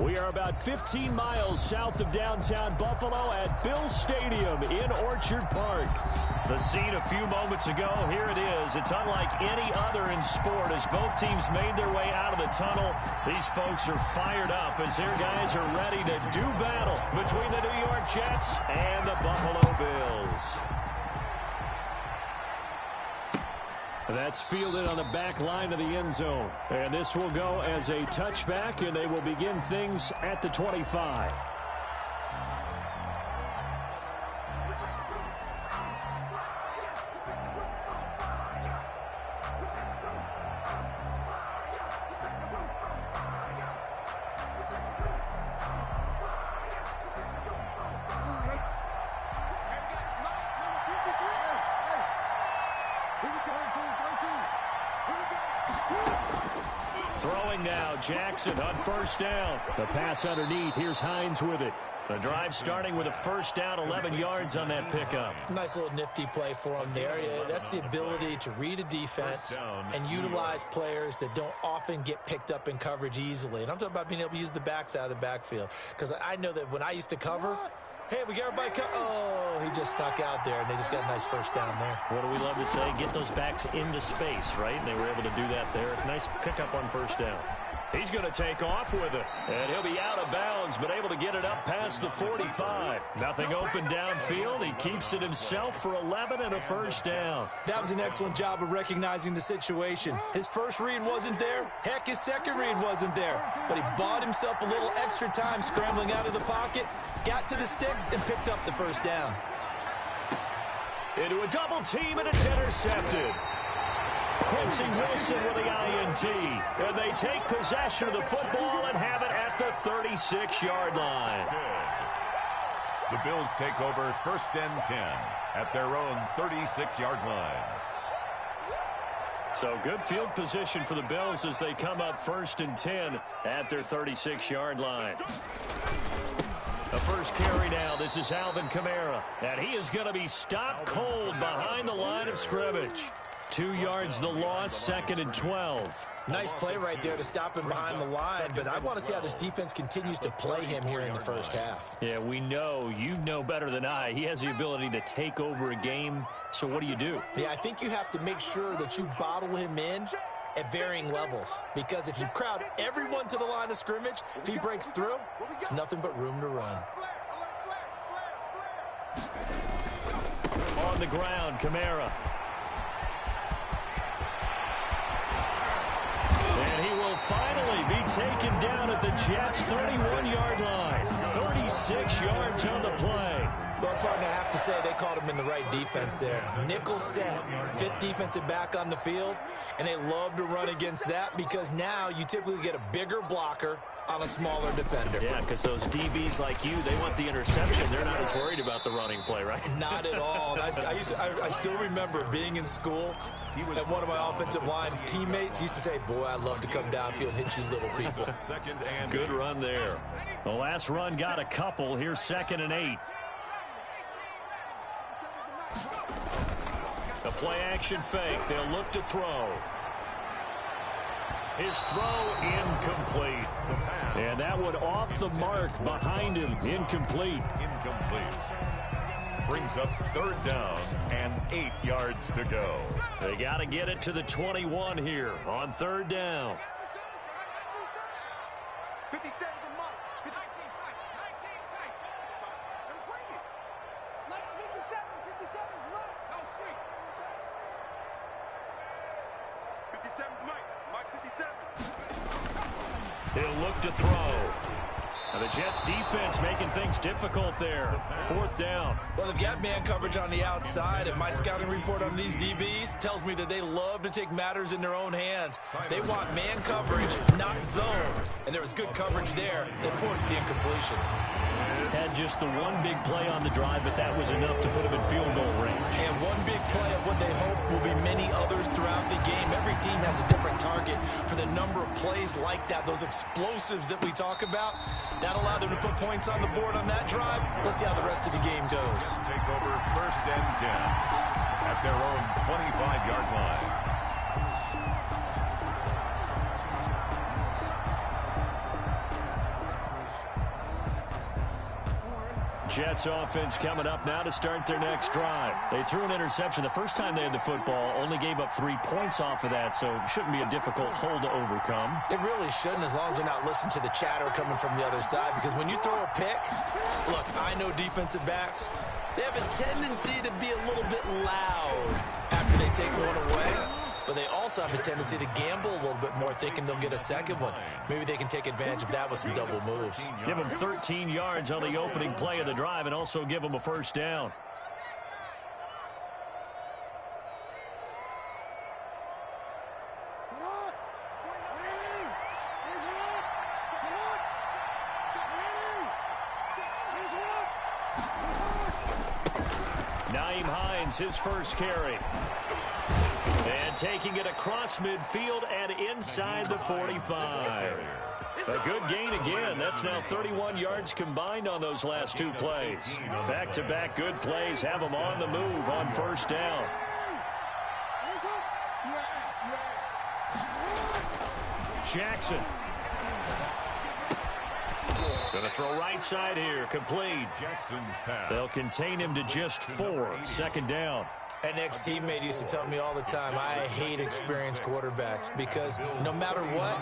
We are about 15 miles south of downtown Buffalo at Bills Stadium in Orchard Park. The scene a few moments ago, here it is. It's unlike any other in sport as both teams made their way out of the tunnel. These folks are fired up as their guys are ready to do battle between the New York Jets and the Buffalo Bills. That's fielded on the back line of the end zone. And this will go as a touchback, and they will begin things at the 25. Throwing now, Jackson on first down. The pass underneath. Here's Hines with it. The drive starting with a first down, 11 yards on that pickup. Nice little nifty play for him there. That's the ability to read a defense and utilize players that don't often get picked up in coverage easily. And I'm talking about being able to use the backs out of the backfield. Because I know that when I used to cover, hey, we got everybody oh, he just snuck out there, and they just got a nice first down there. What do we love to say? Get those backs into space, right? And they were able to do that there. Nice pickup on first down. He's going to take off with it, and he'll be out of bounds, but able to get it up past the 45. Nothing open downfield. He keeps it himself for 11 and a first down. That was an excellent job of recognizing the situation. His first read wasn't there. Heck, his second read wasn't there. But he bought himself a little extra time scrambling out of the pocket, got to the sticks, and picked up the first down. Into a double team, and it's intercepted. Quincy Wilson with the INT. And they take possession of the football and have it at the 36-yard line. The Bills take over first and 10 at their own 36-yard line. So good field position for the Bills as they come up first and 10 at their 36-yard line. The first carry now. This is Alvin Kamara. And he is going to be stopped cold behind the line of scrimmage. 2 yards the loss, second and 12. Nice play right there to stop him behind the line, but I want to see how this defense continues to play him here in the first half. Yeah, we know, you know better than I, he has the ability to take over a game, so what do you do? Yeah, I think you have to make sure that you bottle him in at varying levels, because if you crowd everyone to the line of scrimmage, if he breaks through, there's nothing but room to run. On the ground, Kamara. And he will finally be taken down at the Jets' 31-yard line. 36 yards on the play. Well, partner, I have to say they called him in the right defense there. Nickel set, fifth defensive back on the field, and they love to run against that because now you typically get a bigger blocker on a smaller defender. Yeah, because those DBs like you, they want the interception. They're not as worried about the running play, right? Not at all. And I still remember being in school, and one of my offensive line teammates used to say, boy, I'd love to come downfield and hit you little people. Good run there. The last run got a couple. Here's second and 8. The play-action fake. They'll look to throw. His throw incomplete. And that one off the mark behind him. Incomplete. Brings up third down and 8 yards to go. They got to get it to the 21 here on third down. 57 to Mike. 19 tight. 57 to Mike. No street. 57 to Mike. Mike 57. He'll look to throw. Now the Jets defense making things difficult there. Fourth down. Well, they've got man coverage on the outside, and my scouting report on these DBs tells me that they love to take matters in their own hands. They want man coverage, not zone. And there was good coverage there that forced the incompletion. Had just the one big play on the drive, but that was enough to put him in field goal range. And one big play of what they hope will be many others throughout the game. Every team has a different target for the number of plays like that, those explosives that we talk about. That allowed them to put points on the board on that drive. Let's see how the rest of the game goes. Take over first and 10 at their own 25-yard line. Jets offense coming up now to start their next drive. They threw an interception the first time they had the football, only gave up 3 points off of that, so it shouldn't be a difficult hole to overcome. It really shouldn't, as long as they're not listening to the chatter coming from the other side, because when you throw a pick, look, I know defensive backs, they have a tendency to be a little bit loud after they take one away. But they also have a tendency to gamble a little bit more, thinking they'll get a second one. Maybe they can take advantage of that with some double moves. Give them 13 yards on the opening play of the drive and also give them a first down. Nyheim Hines, his first carry. And taking it across midfield and inside the 45. A good gain again. That's now 31 yards combined on those last 2 plays. Back-to-back good plays have them on the move on first down. Jackson. Going to throw right side here. Complete. Jackson's pass. They'll contain him to just 4. Second down. An ex-teammate used to tell me all the time, I hate experienced quarterbacks because no matter what,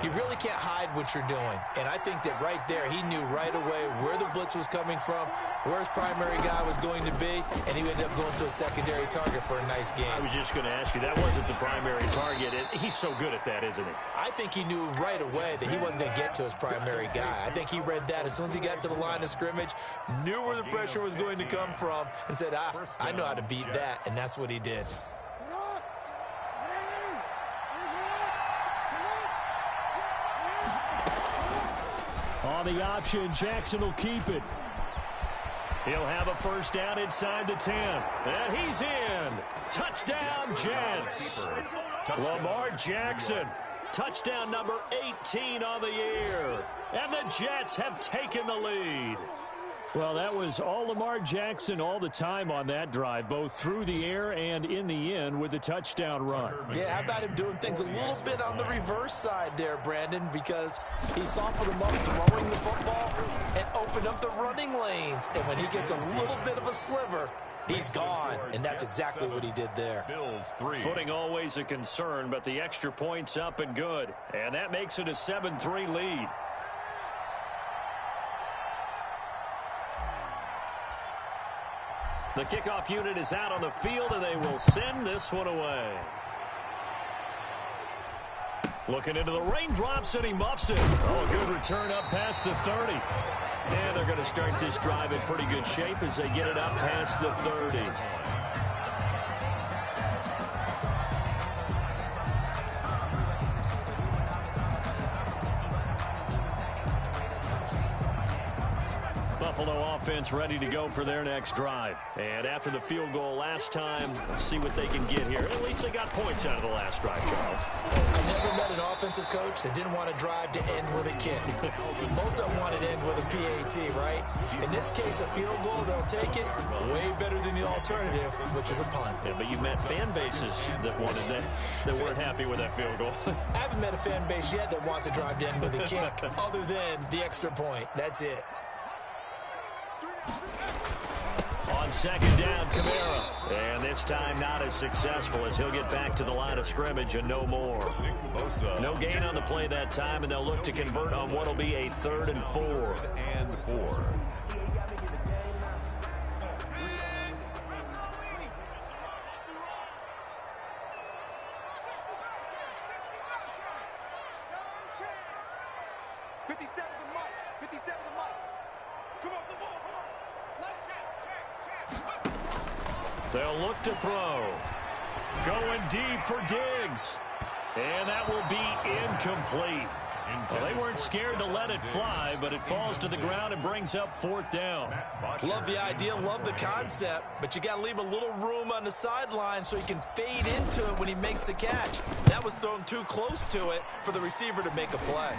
you really can't hide what you're doing. And I think that right there, he knew right away where the blitz was coming from, where his primary guy was going to be, and he ended up going to a secondary target for a nice game. I was just going to ask you, that wasn't the primary target. He's so good at that, isn't he? I think he knew right away that he wasn't going to get to his primary guy. I think he read that as soon as he got to the line of scrimmage, knew where the pressure was going to come from, and said, I know how to beat that. And that's what he did. On the option, Jackson will keep it. He'll have a first down inside the 10. And he's in. Touchdown, Jets. Lamar Jackson. Touchdown number 18 on the year. And the Jets have taken the lead. Well, that was all Lamar Jackson all the time on that drive, both through the air and in the end with a touchdown run. Yeah, how about him doing things a little bit on the reverse side there, Brandon, because he softened him up throwing the football and opened up the running lanes. And when he gets a little bit of a sliver, he's gone, and that's exactly what he did there. Bills 3. Footing always a concern, but the extra point's up and good. And that makes it a 7-3 lead. The kickoff unit is out on the field, and they will send this one away. Looking into the raindrops, and he muffs it. Oh, good return up past the 30. And they're going to start this drive in pretty good shape as they get it up past the 30. Buffalo offense ready to go for their next drive. And after the field goal last time, let's see what they can get here. At least they got points out of the last drive, Charles. I never met an offensive coach that didn't want to drive to end with a kick. Most of them wanted to end with a PAT, right? In this case, a field goal, they'll take it way better than the alternative, which is a punt. Yeah, but you met fan bases that wanted that weren't happy with that field goal. I haven't met a fan base yet that wants to drive to end with a kick other than the extra point. That's it. On second down, Kamara. And this time not as successful as he'll get back to the line of scrimmage and no more. No gain on the play that time, and they'll look to convert on what will be a 3rd and 4. They'll look to throw. Going deep for Diggs. And that will be incomplete. Well, they weren't scared to let it fly, but it falls to the ground and brings up 4th down. Love the idea, love the concept, but you got to leave a little room on the sideline so he can fade into it when he makes the catch. That was thrown too close to it for the receiver to make a play.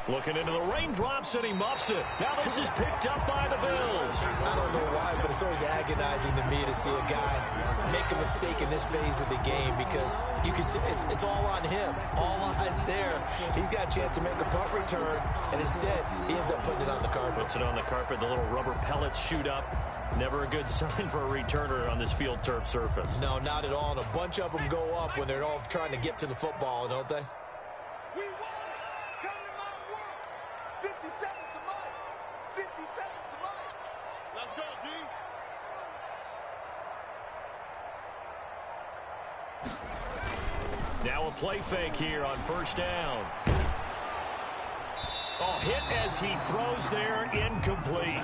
Looking into the raindrops, and he muffs it. Now this is picked up by the Bills. I don't know why, but it's always agonizing to me to see a guy make a mistake in this phase of the game because you can. It's all on him. All eyes there. He's got a chance to make a punt return, and instead, he ends up putting it on the carpet. Puts it on the carpet. The little rubber pellets shoot up. Never a good sign for a returner on this field turf surface. No, not at all. And a bunch of them go up when they're all trying to get to the football, don't they? We won it. Come to my world. 50 seconds to mine. 50 seconds to mine. Let's go, D. Now a play fake here on first down. Oh, hit as he throws there, incomplete.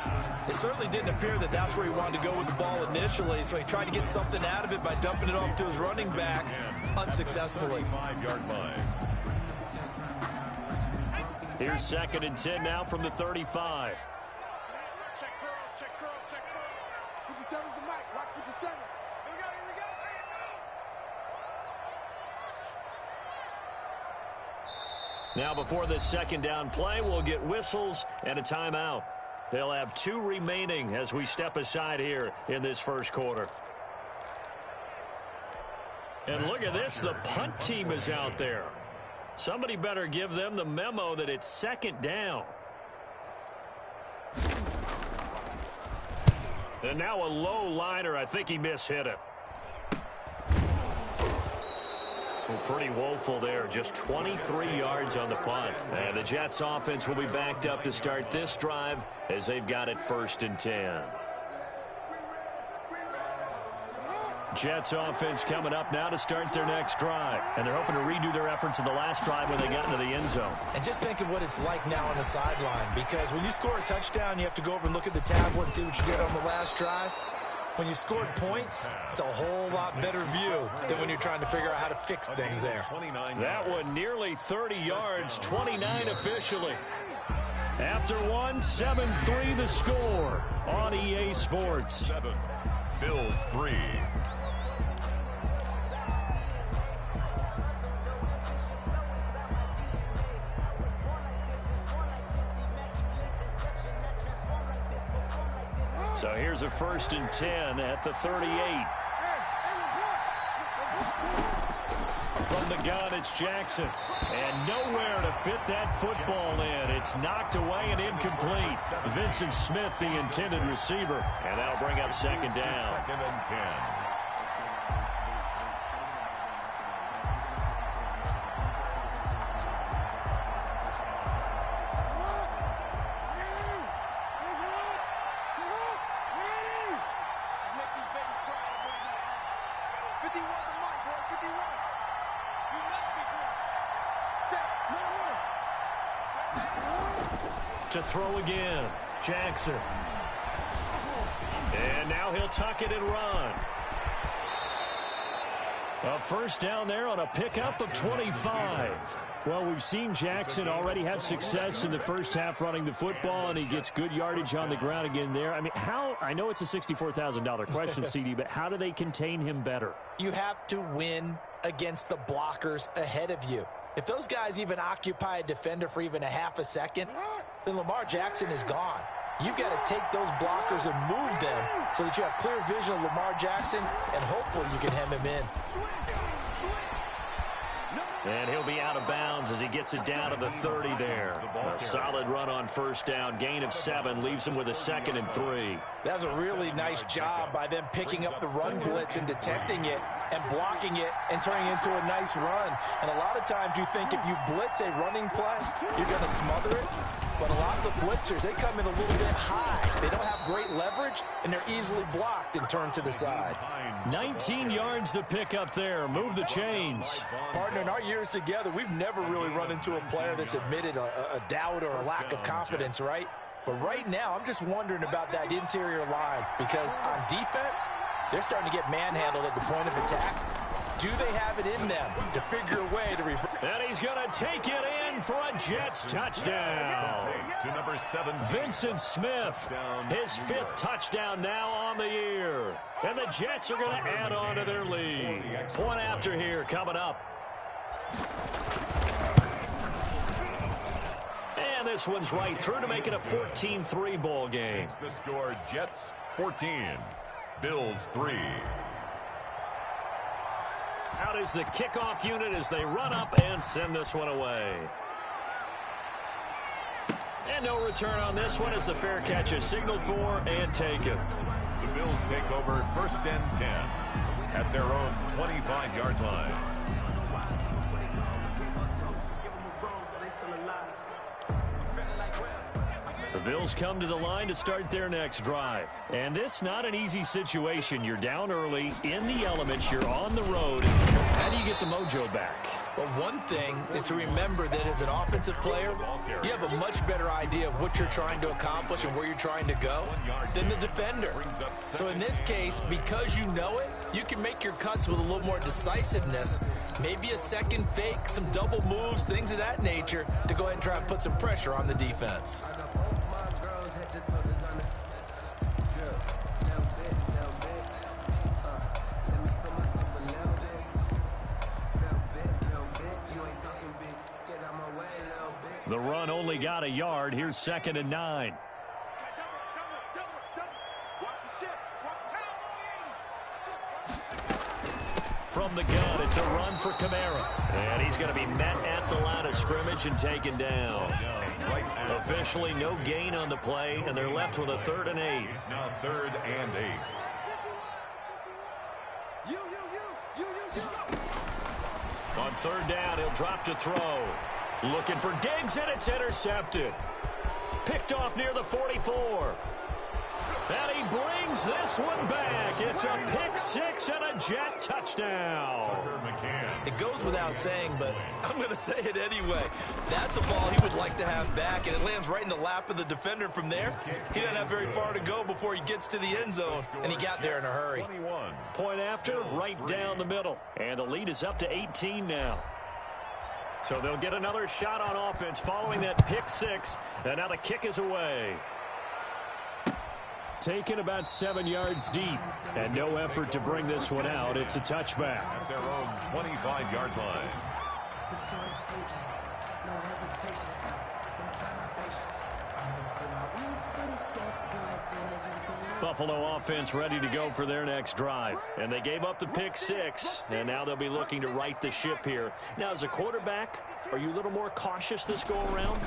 It certainly didn't appear that that's where he wanted to go with the ball initially, so he tried to get something out of it by dumping it off to his running back unsuccessfully. 5-yard line. Here's 2nd and 10 now from the 35. Check curls, check curls, check curls. 57's the mic. Rock 57. Here we go, here we go. Now before this 2nd down play, we'll get whistles and a timeout. They'll have 2 remaining as we step aside here in this first quarter. And look at this, the punt team is out there. Somebody better give them the memo that it's 2nd down. And now a low liner. I think he mishit it. Well, pretty woeful there. Just 23 yards on the punt. And the Jets offense will be backed up to start this drive as they've got it 1st and 10. Jets offense coming up now to start their next drive. And they're hoping to redo their efforts in the last drive when they got into the end zone. And just think of what it's like now on the sideline, because when you score a touchdown, you have to go over and look at the tablet and see what you did on the last drive. When you scored points, it's a whole lot better view than when you're trying to figure out how to fix things there. That one nearly 30 yards, 29 officially. After one, 7-3 the score on EA Sports. 7, Bills 3. So here's a 1st and 10 at the 38. From the gun, it's Jackson. And nowhere to fit that football in. It's knocked away and incomplete. Vincent Smith, the intended receiver. And that'll bring up 2nd down. 2nd and 10. To throw again, Jackson. And now he'll tuck it and run. A 1st down there on a pickup of 25. Well, we've seen Jackson already have success in the first half running the football, and he gets good yardage on the ground again there. I mean, I know it's a $64,000 question, CD, but how do they contain him better? You have to win against the blockers ahead of you. If those guys even occupy a defender for even a half a second, then Lamar Jackson is gone. You've got to take those blockers and move them so that you have clear vision of Lamar Jackson, and hopefully you can hem him in. And he'll be out of bounds as he gets it down to the 30 there. A solid run on 1st down. Gain of 7 leaves him with a 2nd and 3. That's a really nice job by them picking up the run blitz and detecting it and blocking it and turning it into a nice run. And a lot of times you think if you blitz a running play, you're going to smother it. But a lot of the blitzers, they come in a little bit high. They don't have great leverage, and they're easily blocked and turned to the side. 19 yards to pick up there. Move the chains. Partner, in our years together, we've never really run into a player that's admitted a doubt or a lack of confidence, right? But right now, I'm just wondering about that interior line, because on defense, they're starting to get manhandled at the point of attack. Do they have it in them to figure a way to reverse? And he's going to take it in for a Jets touchdown. To number 7, Vincent Smith, his 5th touchdown now on the year. And the Jets are going to add on to their lead. Point after here coming up. this one's right through to make it a 14-3 ball game. It's the score, Jets 14, Bills 3. Out is the kickoff unit as they run up and send this one away. And no return on this one as the fair catch is signaled for and taken. The Bills take over first and 10 at their own 25-yard line. The Bills come to the line to start their next drive. And this not an easy situation. You're down early, in the elements, you're on the road. How do you get the mojo back? Well, one thing is to remember that as an offensive player, you have a much better idea of what you're trying to accomplish and where you're trying to go than the defender. So in this case, because you know it, you can make your cuts with a little more decisiveness, maybe a second fake, some double moves, things of that nature to go ahead and try and put some pressure on the defense. The run only got a yard. Here's 2nd and 9. From the gun, it's a run for Kamara. And he's going to be met at the line of scrimmage and taken down. Officially no gain on the play, and they're left with a 3rd and 8. It's now 3rd and 8. On 3rd down, he'll drop to throw. Looking for Diggs, and it's intercepted. Picked off near the 44. And he brings this one back. It's a pick six and a Jet touchdown. It goes without saying, but I'm going to say it anyway. That's a ball he would like to have back, and it lands right in the lap of the defender from there. He doesn't have very far to go before he gets to the end zone, and he got there in a hurry. Point after, right down the middle. And the lead is up to 18 now. So they'll get another shot on offense following that pick six, and now the kick is away. Taken about 7 yards deep, and no effort to bring this one out. It's a touchback. At their own 25-yard line. Buffalo offense ready to go for their next drive. And they gave up the pick six, and now they'll be looking to right the ship here. Now, as a quarterback, are you a little more cautious this go-around?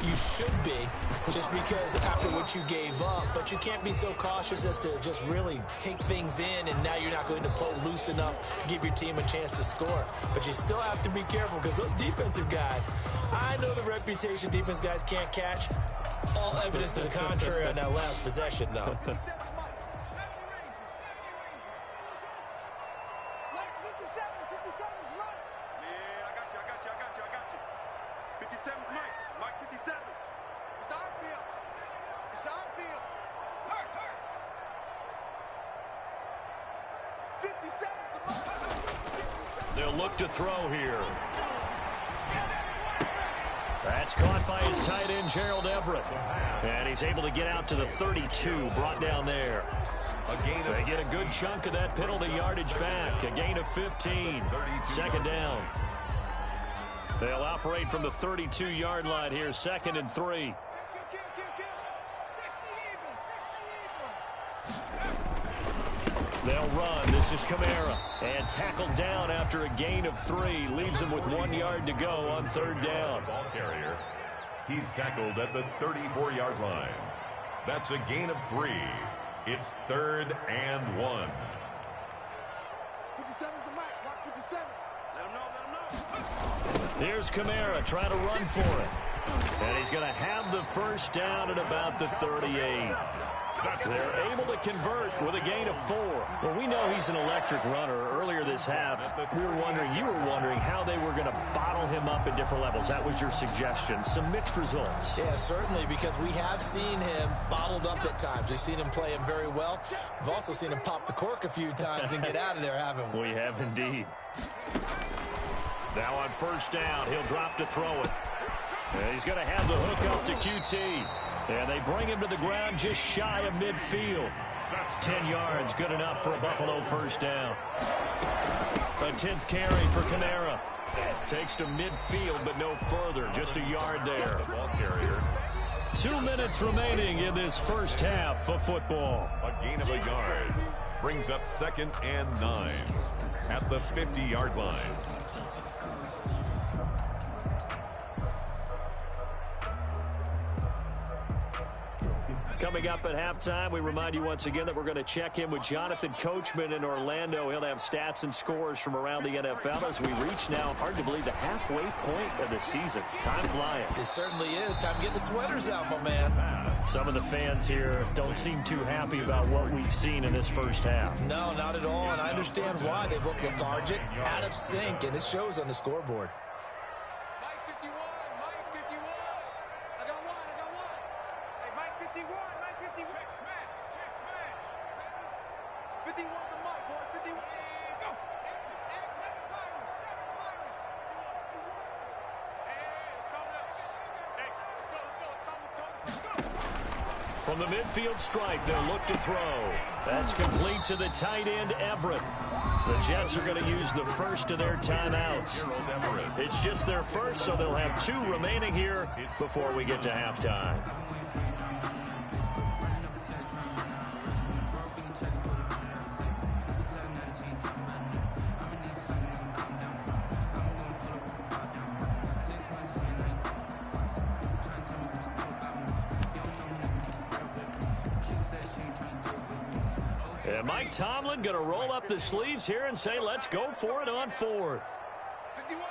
You should be, just because after what you gave up, but you can't be so cautious as to just really take things in, and now you're not going to play loose enough to give your team a chance to score. But you still have to be careful, because those defensive guys, I know the reputation defense guys can't catch. All evidence to the contrary on that last possession, though. They'll look to throw here. That's caught by his tight end, Gerald Everett. And he's able to get out to the 32, brought down there. They get a good chunk of that penalty yardage back. A gain of 15. 2nd down. They'll operate from the 32-yard line here, 2nd and 3. They'll run. This is Kamara. And tackled down after a gain of 3. Leaves him with 1 yard to go on 3rd down. Ball carrier. He's tackled at the 34-yard line. That's a gain of 3. It's 3rd and 1. 57's the mic. Mark 57. Let him know. Here's Kamara trying to run for it. And he's going to have the first down at about the 38. They're able to convert with a gain of 4. Well, we know he's an electric runner. Earlier this half, you were wondering how they were going to bottle him up at different levels. That was your suggestion. Some mixed results. Yeah, certainly, because we have seen him bottled up at times. We've seen him play him very well. We've also seen him pop the cork a few times and get out of there, haven't we? We have indeed. Now on 1st down, he'll drop to throw it. And he's going to have the hook up to QT. And they bring him to the ground just shy of midfield. 10 yards, good enough for a Buffalo 1st down. A 10th carry for Kamara. Takes to midfield, but no further. Just a yard there. Ball carrier. 2 minutes remaining in this first half of football. A gain of a yard. Brings up 2nd and 9 at the 50-yard line. Coming up at halftime, we remind you once again that we're going to check in with Jonathan Coachman in Orlando. He'll have stats and scores from around the NFL as we reach now, hard to believe, the halfway point of the season. Time flying. It certainly is. Time to get the sweaters out, my man. Some of the fans here don't seem too happy about what we've seen in this first half. No, not at all, and I understand why. They've looked lethargic, out of sync, and it shows on the scoreboard. Mike 51, Mike 51. I got one. Hey, Mike 51, Mike 51. Check smash. 51 to Mike, boys. 51. Go. Exit. 7 Byron. Hey, it's coming up. Hey, let's go. From the midfield stripe, they'll look to throw. That's complete to the tight end, Everett. The Jets are going to use the first of their timeouts. It's just their first, so they'll have 2 remaining here before we get to halftime. And Mike Tomlin going to roll up the sleeves here and say, let's go for it on 4th. 51,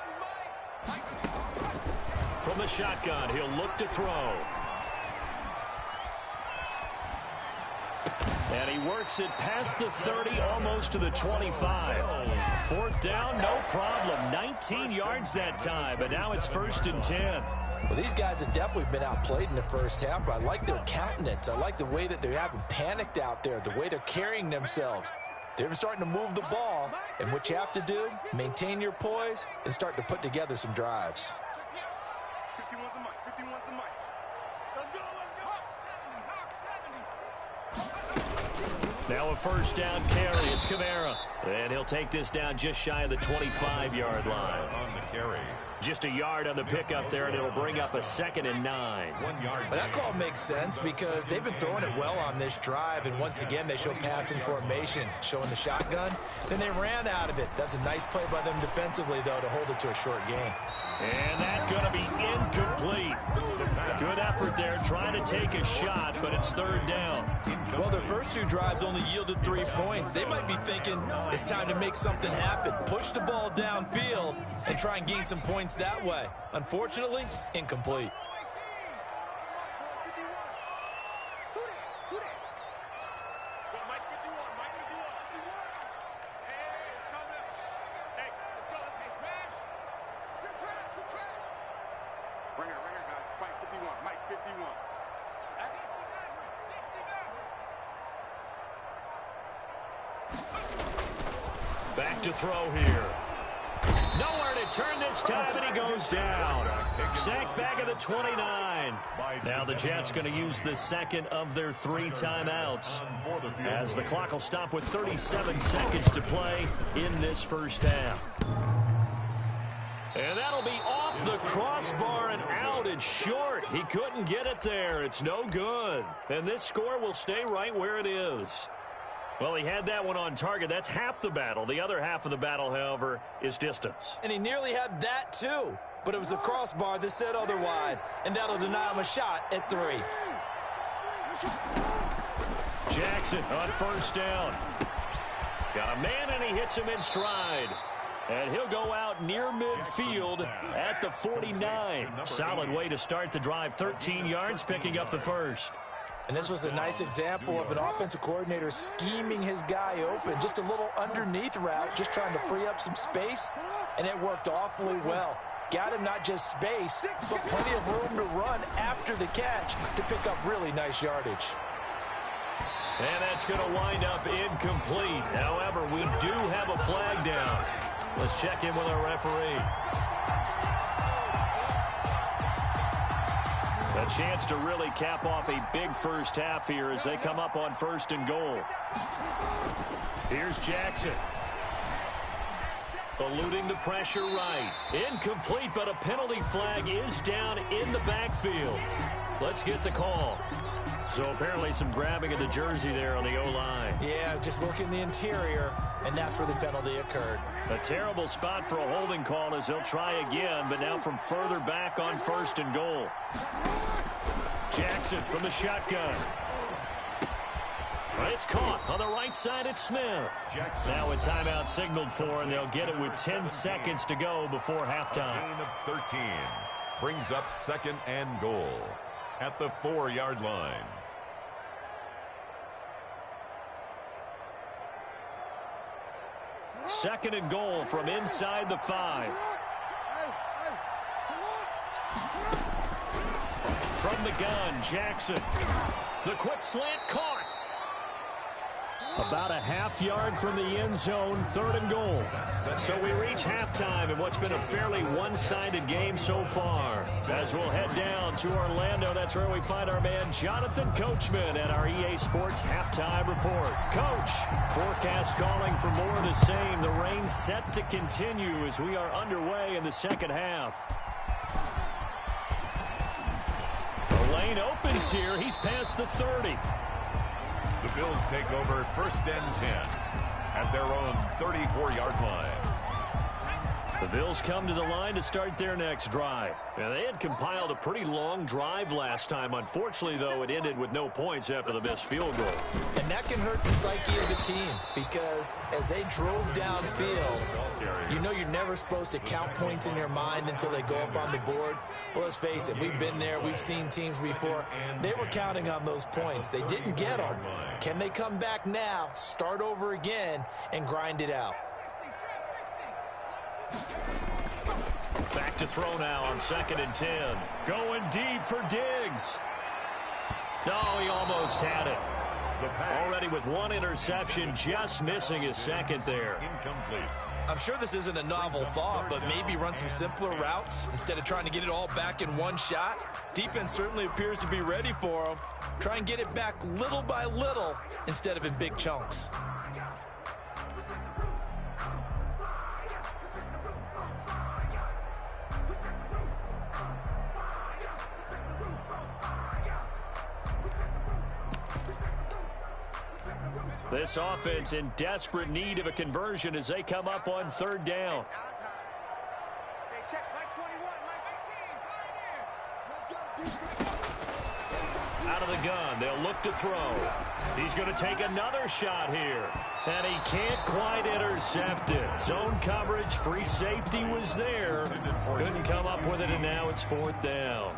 Mike. From the shotgun, he'll look to throw. And he works it past the 30, almost to the 25. 4th down, no problem. 19 yards that time, but now it's 1st and 10. Well, these guys have definitely been outplayed in the first half, but I like their countenance. I like the way that they haven't panicked out there, the way they're carrying themselves. They're starting to move the ball, and what you have to do, maintain your poise and start to put together some drives. 51 to Mike. 51 to Mike. Let's go. Hawk 70. Now a first down carry. It's Kamara. And he'll take this down just shy of the 25-yard line. On the carry. Just a yard on the pickup there, and it'll bring up a 2nd and 9. 1 yard. But that call makes sense because they've been throwing it well on this drive, and once again they show passing formation, showing the shotgun. Then they ran out of it. That's a nice play by them defensively, though, to hold it to a short gain. And that's going to be incomplete. Good effort there, trying to take a shot, but it's 3rd down. Well, their first 2 drives only yielded 3 points. They might be thinking it's time to make something happen. Push the ball downfield and try and gain some points that way. Unfortunately, incomplete. Back to throw here. Nowhere to turn this time, and he goes down. Sacked back at the 29. Now the Jets going to use the 2nd of their 3 timeouts, as the clock will stop with 37 seconds to play in this first half. And that'll be off the crossbar and out and short. He couldn't get it there. It's no good. And this score will stay right where it is. Well, he had that one on target. That's half the battle. The other half of the battle, however, is distance. And he nearly had that, too. But it was the crossbar that said otherwise, and that'll deny him a shot at 3. Jackson on first down. Got a man, and he hits him in stride. And he'll go out near midfield at the 49. Solid way to start the drive. 13 yards, picking up the first. And this was a nice example of an offensive coordinator scheming his guy open. Just a little underneath route, just trying to free up some space, and it worked awfully well. Got him not just space, but plenty of room to run after the catch to pick up really nice yardage. And that's going to wind up incomplete. However, we do have a flag down. Let's check in with our referee. A chance to really cap off a big first half here as they come up on 1st and goal. Here's Jackson. Eluding the pressure right. Incomplete, but a penalty flag is down in the backfield. Let's get the call. So apparently some grabbing of the jersey there on the O-line. Yeah, just look in the interior, and that's where the penalty occurred. A terrible spot for a holding call as they'll try again, but now from further back on 1st and goal. Jackson from the shotgun. It's caught on the right side at Smith. Now a timeout signaled for, and they'll get it with 10 seconds to go before halftime. A gain of 13 brings up 2nd and goal at the 4-yard line. Second and goal from inside the 5. From the gun, Jackson. The quick slant caught. About a half yard from the end zone, 3rd and goal. So we reach halftime in what's been a fairly one-sided game so far. As we'll head down to Orlando, that's where we find our man Jonathan Coachman at our EA Sports Halftime Report. Coach, forecast calling for more of the same. The rain set to continue as we are underway in the second half. The lane opens here. He's past the 30. The Bills take over 1st and 10 at their own 34-yard line. The Bills come to the line to start their next drive. Now, they had compiled a pretty long drive last time. Unfortunately, though, it ended with no points after the missed field goal. And that can hurt the psyche of the team because as they drove downfield, you know you're never supposed to count points in your mind until they go up on the board. Well, let's face it, we've been there. We've seen teams before. They were counting on those points. They didn't get them. Can they come back now, start over again, and grind it out? Back to throw now on 2nd and 10. Going deep for Diggs. No, he almost had it. Already with 1 interception, just missing his 2nd there. Incomplete. I'm sure this isn't a novel thought, but maybe run some simpler routes instead of trying to get it all back in one shot. Defense certainly appears to be ready for them. Try and get it back little by little instead of in big chunks. This offense in desperate need of a conversion as they come up on 3rd down. Out of the gun, they'll look to throw. He's going to take another shot here. And he can't quite intercept it. Zone coverage, free safety was there. Couldn't come up with it, and now it's 4th down.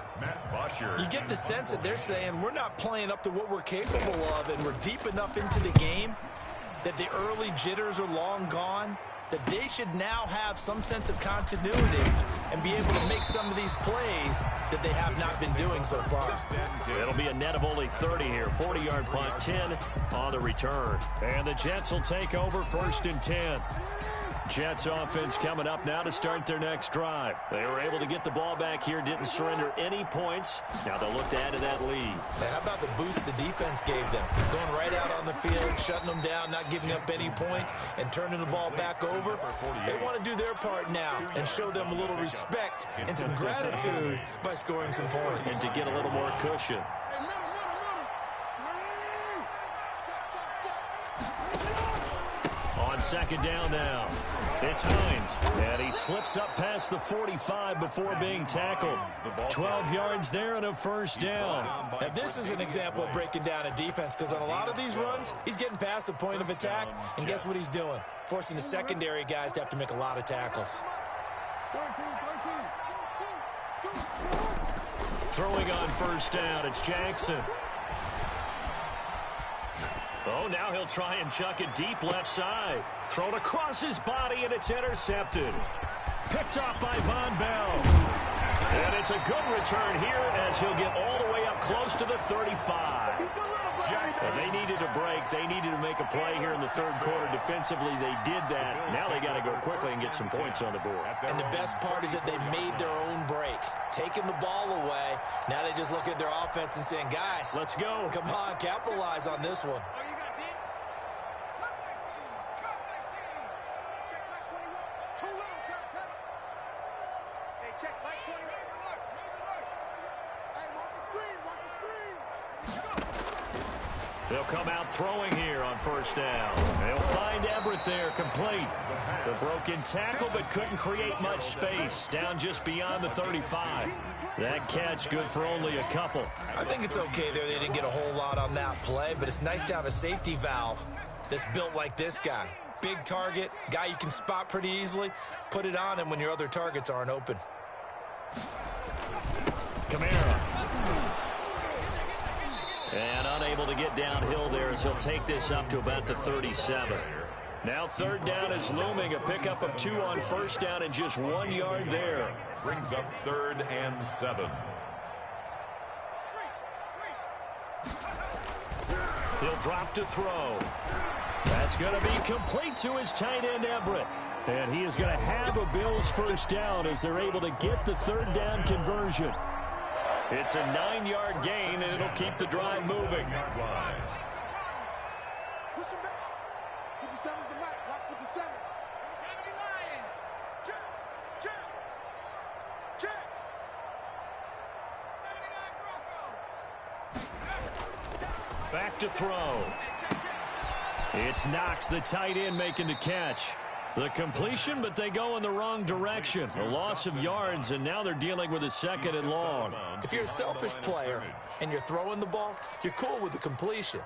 You get the sense that they're saying we're not playing up to what we're capable of, and we're deep enough into the game that the early jitters are long gone, that they should now have some sense of continuity and be able to make some of these plays that they have not been doing so far. It'll be a net of only 30 here. 40-yard punt, 10 on the return. And the Jets will take over 1st and 10. Jets offense coming up now to start their next drive. They were able to get the ball back here, didn't surrender any points. Now they'll look to add to that lead. Now, how about the boost the defense gave them? Going right out on the field, shutting them down, not giving up any points, and turning the ball back over. They want to do their part now and show them a little respect and some gratitude by scoring some points. And to get a little more cushion. On 2nd down now, it's Hines, and he slips up past the 45 before being tackled. 12 yards there and a 1st down. Now, this is an example of breaking down a defense because on a lot of these runs, he's getting past the point of attack, and guess what he's doing? Forcing the secondary guys to have to make a lot of tackles. Throwing on 1st down, it's Jackson. Oh, now he'll try and chuck it deep left side. Thrown across his body, and it's intercepted. Picked off by Von Bell. And it's a good return here as he'll get all the way up close to the 35. Well, they needed a break. They needed to make a play here in the 3rd quarter. Defensively, they did that. Now they got to go quickly and get some points on the board. And the best part is that they made their own break. Taking the ball away. Now they just look at their offense and saying, guys, let's go. Come on, capitalize on this one. They'll come out throwing here on first down. They'll find Everett there, complete. The broken tackle, but couldn't create much space. Down just beyond the 35. That catch good for only a couple. I think it's okay there. They didn't get a whole lot on that play, but it's nice to have a safety valve that's built like this guy. Big target, guy you can spot pretty easily. Put it on him when your other targets aren't open. Kamara. And unable to get downhill there as he'll take this up to about the 37. Now third down is looming. A pickup of 2 on first down and just 1 yard there. Brings up 3rd and 7. He'll drop to throw. That's going to be complete to his tight end, Everett. And he is going to have a Bills first down as they're able to get the third down conversion. It's a 9-yard gain, and it'll keep the drive moving. Push him back. 57's the mic. Watch 57. 70 Lion. Check. Check. Check. 79 Bronco. Back to throw. It's Knox, the tight end, making the catch. The completion, but they go in the wrong direction. A loss of yards, and now they're dealing with a 2nd and long. If you're a selfish player and you're throwing the ball, you're cool with the completion.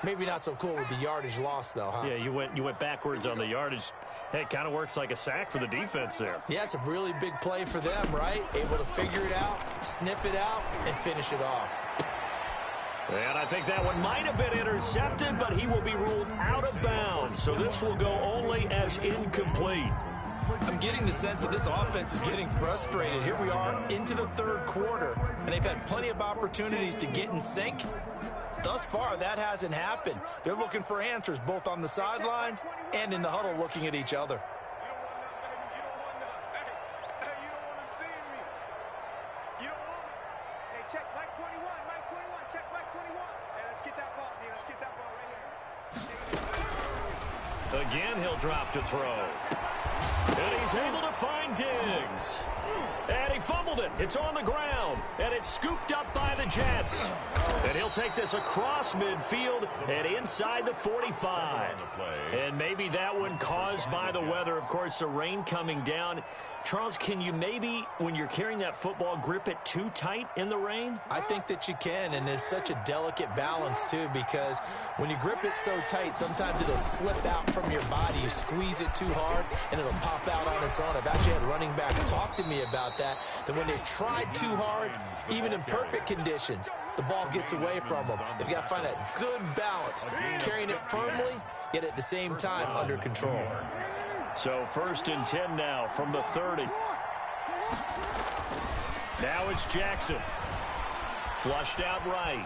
Maybe not so cool with the yardage loss, though, huh? Yeah, you went backwards on the yardage. Hey, it kind of works like a sack for the defense there. Yeah, it's a really big play for them, right? Able to figure it out, sniff it out, and finish it off. And I think that one might have been intercepted, but he will be ruled out of bounds. So this will go only as incomplete. I'm getting the sense that this offense is getting frustrated. Here we are into the 3rd quarter, and they've had plenty of opportunities to get in sync. Thus far, that hasn't happened. They're looking for answers both on the sidelines and in the huddle looking at each other. Check Mike 21, Mike 21, check Mike 21. Hey, let's get that ball, D. Let's get that ball right here. Again, he'll drop to throw. And he's able to find Diggs. And he fumbled it. It's on the ground. And it's scooped up by the Jets. And he'll take this across midfield and inside the 45. And maybe that one caused by the weather. Of course, the rain coming down. Charles, can you maybe, when you're carrying that football, grip it too tight in the rain? I think that you can, and it's such a delicate balance, too, because when you grip it so tight, sometimes it'll slip out from your body. You squeeze it too hard, and it'll pop out on its own. I've actually had running backs talk to me about that when they've tried too hard, even in perfect conditions, the ball gets away from them. They've got to find a good balance, carrying it firmly, yet at the same time under control. So 1st and 10 now from the 30. Now it's Jackson. Flushed out right.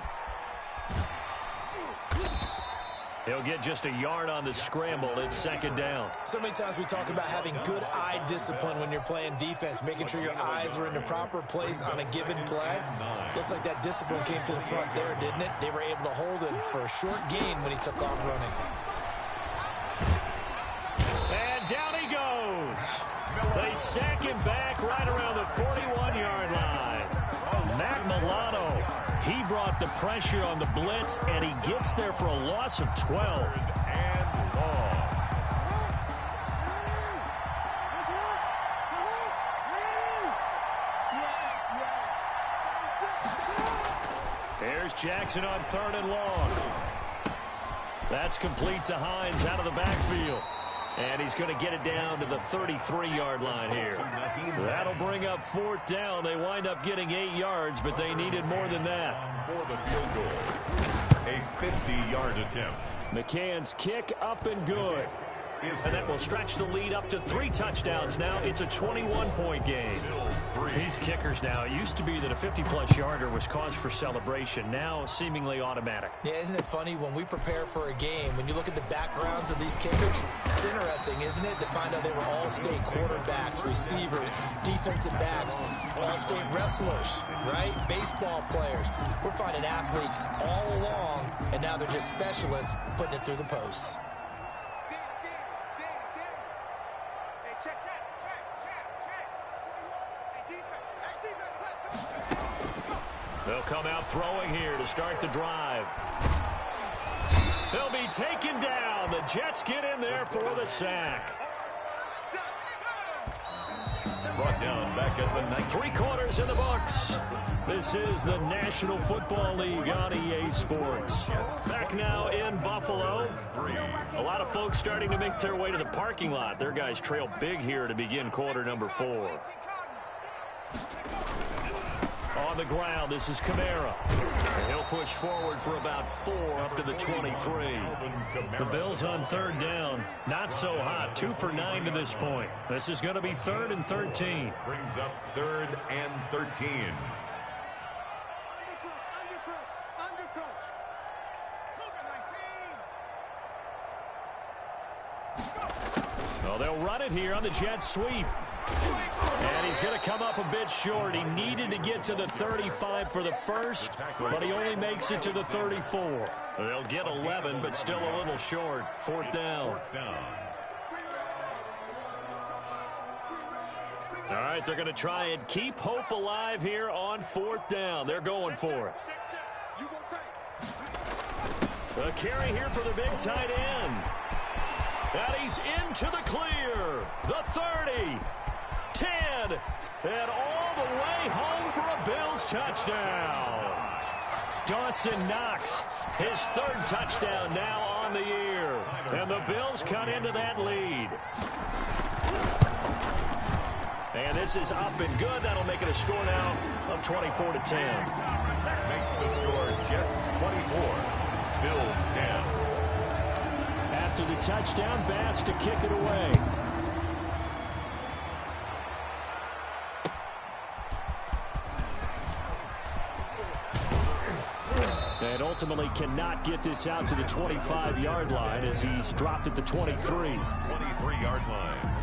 He'll get just a yard on the scramble. It's 2nd down. So many times we talk about having good eye discipline when you're playing defense, making sure your eyes are in the proper place on a given play. Looks like that discipline came to the front there, didn't it? They were able to hold him for a short gain when he took off running. Down he goes. They sack him back right around the 41-yard line. Matt Milano, he brought the pressure on the blitz, and he gets there for a loss of 12. And long. There's Jackson on 3rd and long. That's complete to Hines out of the backfield. And he's going to get it down to the 33-yard line here. That'll bring up 4th down. They wind up getting 8 yards, but they needed more than that. For the field goal, a 50-yard attempt. McCann's kick up and good. And that will stretch the lead up to 3 touchdowns now. It's a 21-point game. These kickers now, it used to be that a 50-plus yarder was cause for celebration. Now seemingly automatic. Yeah, isn't it funny when we prepare for a game, when you look at the backgrounds of these kickers, it's interesting, isn't it, to find out they were all-state quarterbacks, receivers, defensive backs, all-state wrestlers, right? Baseball players. We're finding athletes all along, and now they're just specialists putting it through the posts. They'll come out throwing here to start the drive. They'll be taken down. The Jets get in there for the sack. Brought down back at the 9. 3 quarters in the books. This is the National Football League on EA Sports. Back now in Buffalo. A lot of folks starting to make their way to the parking lot. Their guys trail big here to begin quarter number 4. On the ground, this is Kamara. And he'll push forward for about 4 up to the 23. The Bills on 3rd down. Not so hot. 2 for 9 to this point. This is going to be 3rd and 13. Brings up 3rd and 13. Well, they'll run it here on the jet sweep. And he's going to come up a bit short. He needed to get to the 35 for the first, but he only makes it to the 34. They'll get 11, but still a little short. 4th down. All right, they're going to try and keep hope alive here on 4th down. They're going for it. A carry here for the big tight end. And he's into the clear. The 30. 10. And all the way home for a Bills touchdown. Dawson Knox, his 3rd touchdown now on the year. And the Bills cut into that lead. And this is up and good. That'll make it a score now of 24-10. Makes the score Jets 24, Bills 10. After the touchdown, Bass to kick it away. And ultimately cannot get this out to the 25-yard line as he's dropped at the 23. 23-yard line.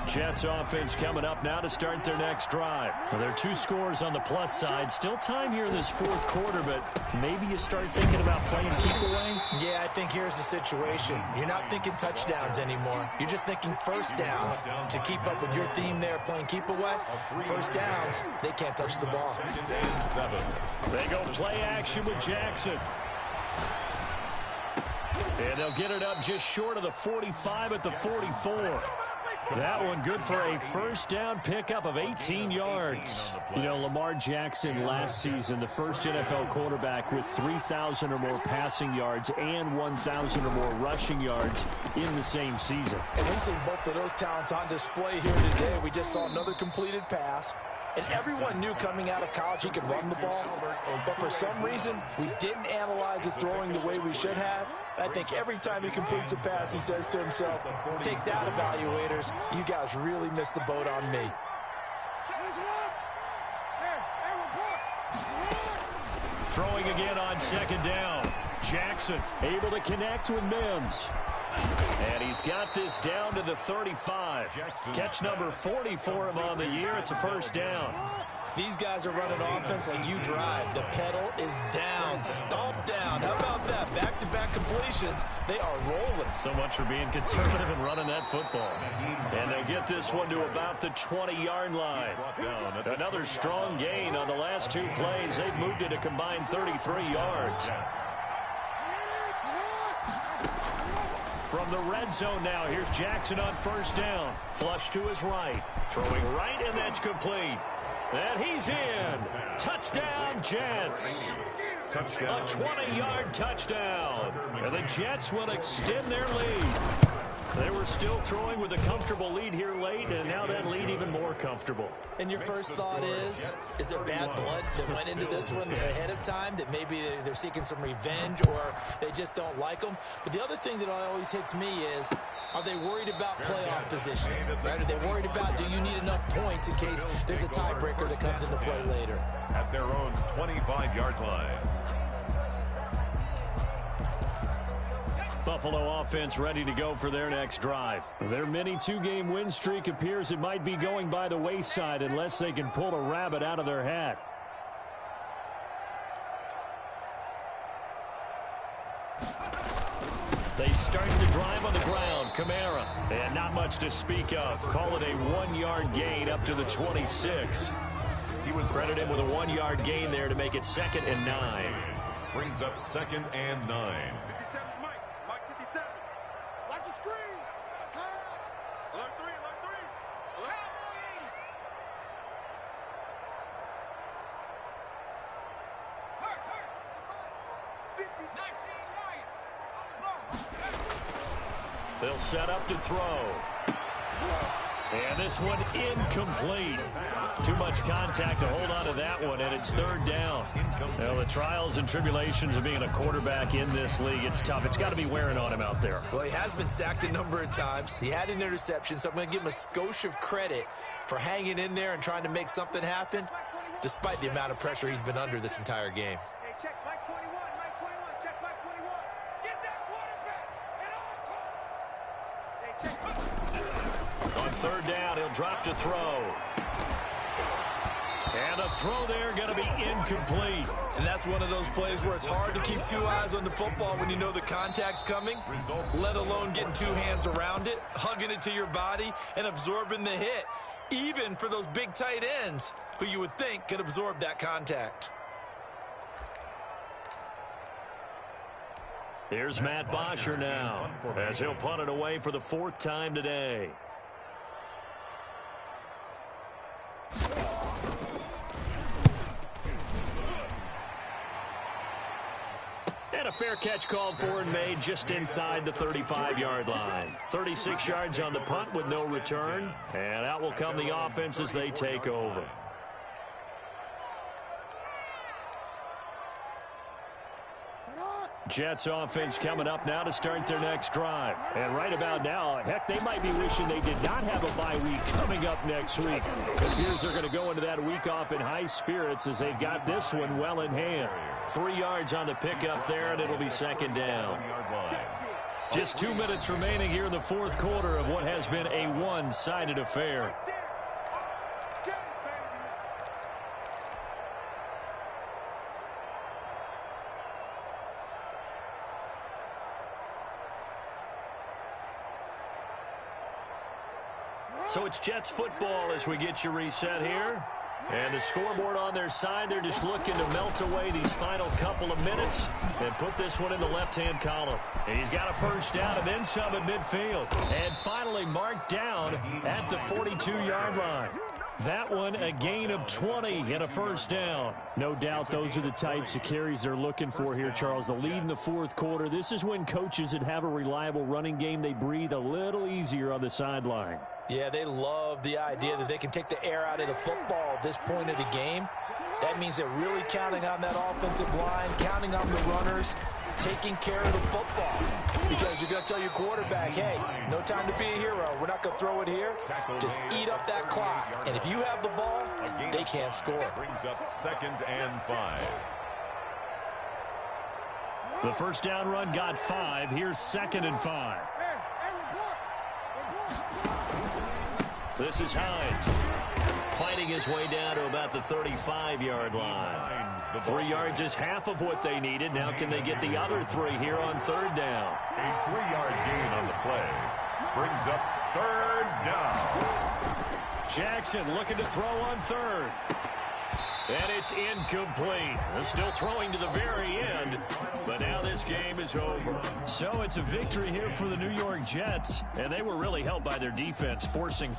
Jets offense coming up now to start their next drive. Well, there are 2 scores on the plus side. Still time here in this 4th quarter, but maybe you start thinking about playing keep away? Yeah, I think here's the situation. You're not thinking touchdowns anymore. You're just thinking first downs. To keep up with your theme there, playing keep away, first downs, they can't touch the ball. They go play action with Jackson. And they'll get it up just short of the 45 at the 44. That one good for a first down pickup of 18 yards. You know, Lamar Jackson last season, the first NFL quarterback with 3,000 or more passing yards and 1,000 or more rushing yards in the same season. And we've seen both of those talents on display here today. We just saw another completed pass. And everyone knew coming out of college he could run the ball. But for some reason, we didn't analyze the throwing the way we should have. I think every time he completes a pass, he says to himself, take that, evaluators. You guys really missed the boat on me. Throwing again on 2nd down. Jackson able to connect with Mims. And he's got this down to the 35. Catch number 40 for him on the year. It's a first down. These guys are running offense like you drive. The pedal is down, stomp down. How about that? Back-to-back completions. They are rolling. So much for being conservative and running that football. And they'll get this one to about the 20-yard line. Another strong gain on the last 2 plays. They've moved it a combined 33 yards. From the red zone now, here's Jackson on first down. Flush to his right. Throwing right, and that's complete. And he's in. Touchdown, Jets. A 20-yard touchdown. And the Jets will extend their lead. They were still throwing with a comfortable lead here late, and now that lead even more comfortable. And your first thought is there bad blood that went into this one ahead of time, that maybe they're seeking some revenge or they just don't like them? But the other thing that always hits me is, are they worried about playoff positioning? Right? Are they worried about, do you need enough points in case there's a tiebreaker that comes into play later? At their own 25-yard line. Buffalo offense ready to go for their next drive. Their mini 2-game win streak appears it might be going by the wayside unless they can pull a rabbit out of their hat. They start the drive on the ground. Kamara. And not much to speak of. Call it a 1-yard gain up to the 26. He was credited with a 1-yard gain there to make it 2nd and 9. Brings up 2nd and 9. 57 is Mike. Mike 57. Watch the screen. Pass. Alert 3. Alert 3. Alert 3. They'll set up to throw. And this one incomplete. Too much contact to hold on to that one, and it's 3rd down. Well, the trials and tribulations of being a quarterback in this league, it's tough. It's got to be wearing on him out there. Well, he has been sacked a number of times. He had an interception, so I'm going to give him a skosh of credit for hanging in there and trying to make something happen, despite the amount of pressure he's been under this entire game. Hey, check Mike 21. Mike 21. Check Mike 21. Get that quarterback. And on. Hey, check. On 3rd down, he'll drop to throw. And a throw there going to be incomplete. And that's one of those plays where it's hard to keep 2 eyes on the football when you know the contact's coming, let alone getting 2 hands around it, hugging it to your body, and absorbing the hit, even for those big tight ends who you would think could absorb that contact. Here's Matt Bosher now, as he'll punt it away for the 4th time today. And a fair catch called for and made just inside the 35-yard line. 36 yards on the punt with no return. And out will come the offense as they take over. Jets offense coming up now to start their next drive. And right about now, heck, they might be wishing they did not have a bye week coming up next week. It appears they're going to go into that week off in high spirits as they've got this one well in hand. 3 yards on the pickup there, and it'll be 2nd down. Just 2 minutes remaining here in the 4th quarter of what has been a one-sided affair. So it's Jets football as we get you reset here. And the scoreboard on their side, they're just looking to melt away these final couple of minutes and put this one in the left-hand column. And he's got a 1st down and then some at midfield. And finally marked down at the 42-yard line. That one a gain of 20 and a 1st down. No doubt those are the types of carries they're looking for here, Charles. The lead in the 4th quarter. This is when coaches that have a reliable running game, they breathe a little easier on the sideline. Yeah, they love the idea that they can take the air out of the football at this point of the game. That means they're really counting on that offensive line, counting on the runners, taking care of the football. Because you're going to tell your quarterback, hey, no time to be a hero. We're not going to throw it here. Just eat up that clock. And if you have the ball, they can't score. Brings up 2nd and 5. The 1st down run got 5. Here's 2nd and 5. This is Hines fighting his way down to about the 35-yard line. 3 yards is half of what they needed. Now can they get the other 3 here on 3rd down? A 3-yard gain on the play. Brings up 3rd down. Jackson looking to throw on 3rd. And it's incomplete. They're still throwing to the very end, but now this game is over. So it's a victory here for the New York Jets, and they were really helped by their defense, forcing 3